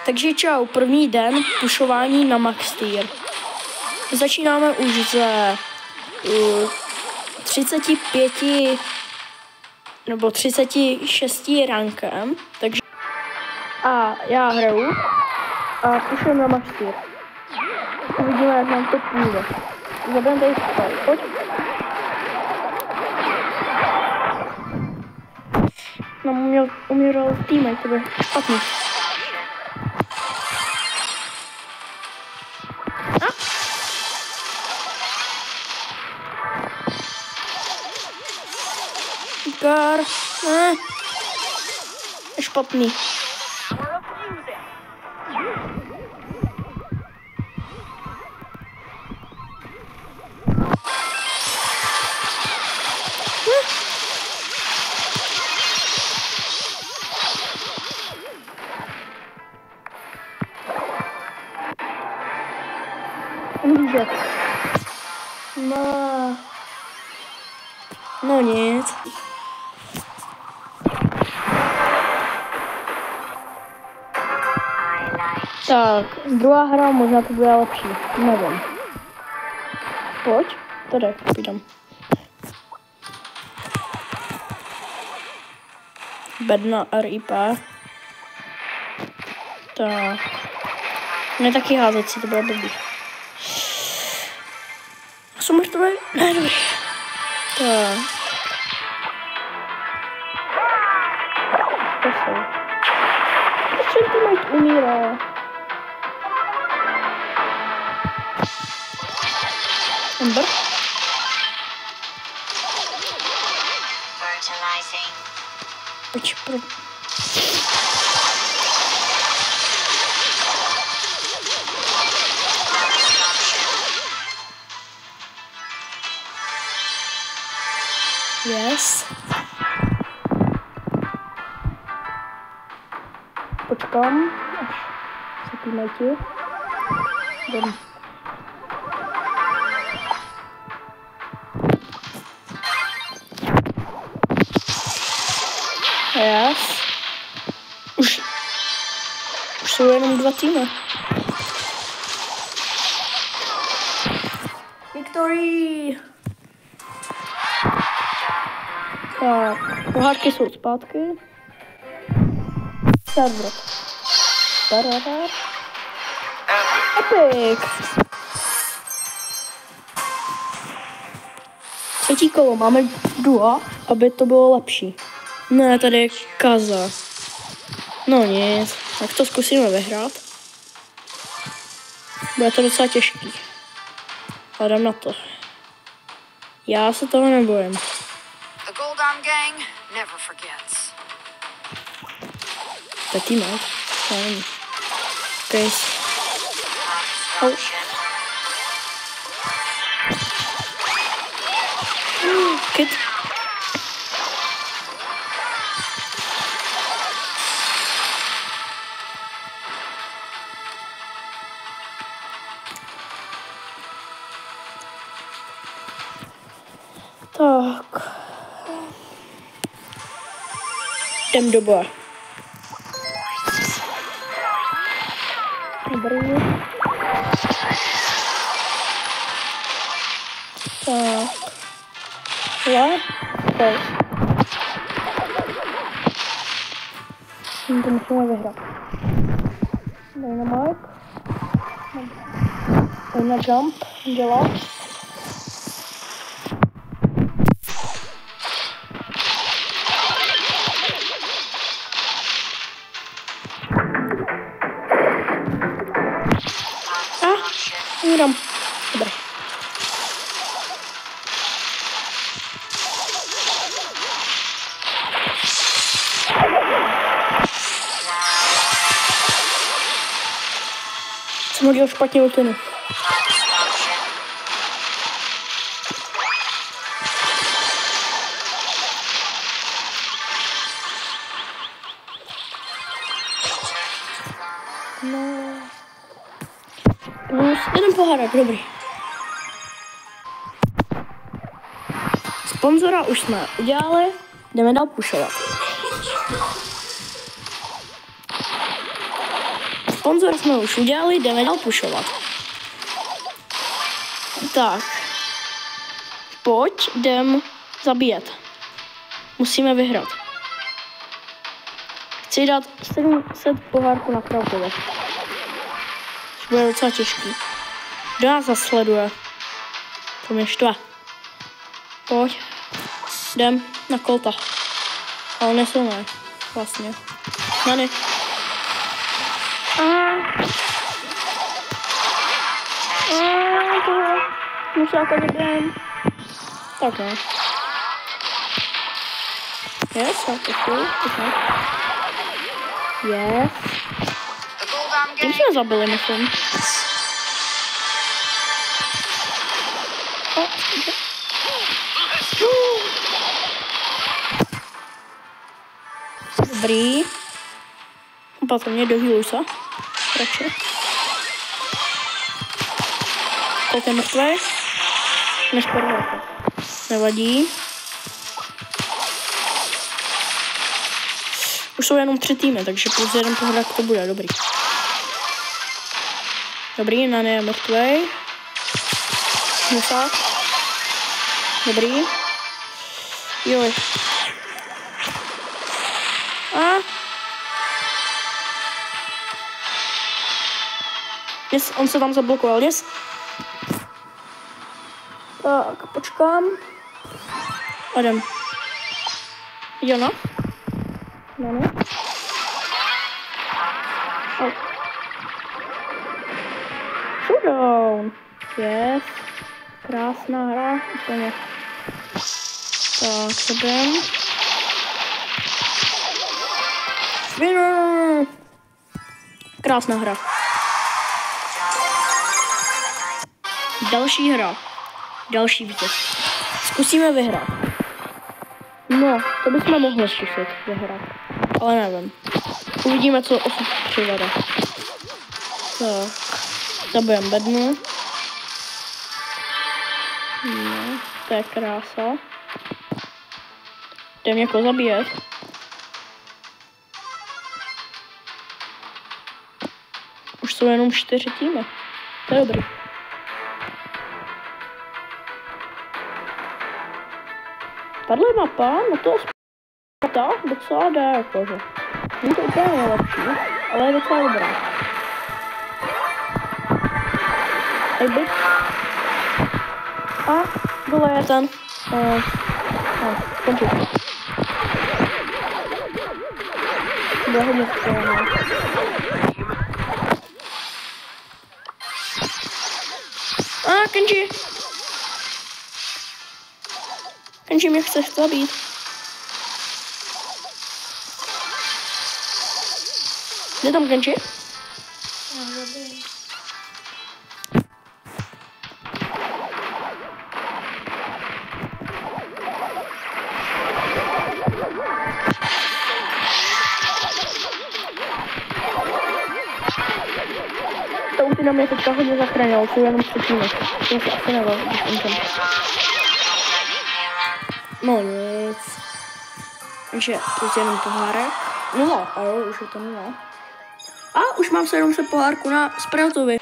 Takže čau, první den pušování na max tier. Začínáme už ze 35 nebo 36 rankem, takže a já hraju a pušujem na max tier. Uvidíme, jak nám to půjde. Zabereme tady spoj, pojď. No, umíral teammate, to bude špatný. Gar, ne, je špatný. No nic. Tak, druhá hra možná to bude lepší, nevím. Pojď, tady půjdem. Bedna RIP. Tak. Ne taky házet si, to bude blbý. Jsou mrtvé? Ne, dobrý. Tak. To jsou. Proč to mají umírá? Ember? Pojď, pojď. Yes. Počkám, až se týmajti. Jdem. Yes. Už jsou jenom 2 týmy. Victory! Tak, pohádky jsou zpátky. Server. Epic! Třetí kolo, máme duo, aby to bylo lepší. Ne, tady je Kaza. No nic, tak to zkusíme vyhrát. Bude to docela těžký. Ale jdem na to. Já se toho nebojím. To je teammate. Okay. Oh. Kid. Tak. Jdem do boje. Dobrý. Tak. Pojď. To musíme vyhrát. Dynamite. Jdeme jump dělat. Umírám. Dobré. Jsem hodil špatně ultinu. Jeden pohádek, dobrý. Sponzora už jsme udělali, jdeme dál pušovat. Sponzor jsme už udělali, jdeme dál pušovat. Tak. Pojď, jdem zabíjet. Musíme vyhrát. Chci dát 700 pohárků na Krautovi. To bude docela těžký. Kdo nás zasleduje? To mě štve. Pojď. Jdem na Colta. A on je silný. Vlastně. Nany. Už já tady jdem. Tak ne. Yes, tak to Yes. Tím jsme zabili, myslím. Dobrý. Patrně dohýluj se. Radši. Kolik je mrtvý? Nespadl. Nevadí. Už jsou jenom 3 týmy, takže plus jeden pohrák to bude dobrý. Dobrý, Nany je mrtvý. Musák. Dobrý. Joj. Yes, on se tam zablokoval, yes. Tak, počkám. A jdem. Jona. Nany. Showdown. Yes. Krásná hra. Úplně. Tak, co jdem. Winner. Krásná hra. Další hra. Další vítěz. Zkusíme vyhrát. No, to bychom mohli zkusit vyhrát. Ale nevím. Uvidíme, co osud přivede. Tak. Zabijem bednu. No, to je krása. Jdem někoho zabíjet. Už jsou jenom 4 týmy. To je dobrý. Tahle mapa, no to docela dá, jakože. Není to úplně nejlepší, ale je docela dobrá. Byt. A dole je ten. Končí. Bude hodně skvělé. Kenji. Kenji mě chceš zabít. Kde tam Kenji? To už na mě teďka hodně zachránil, jsou jenom 3 týmy. To se asi nebyl, když umřem. No nic. Takže to je jenom pohárek. No, ale už je to 0. A už mám 700 pohárku na Sproutovi.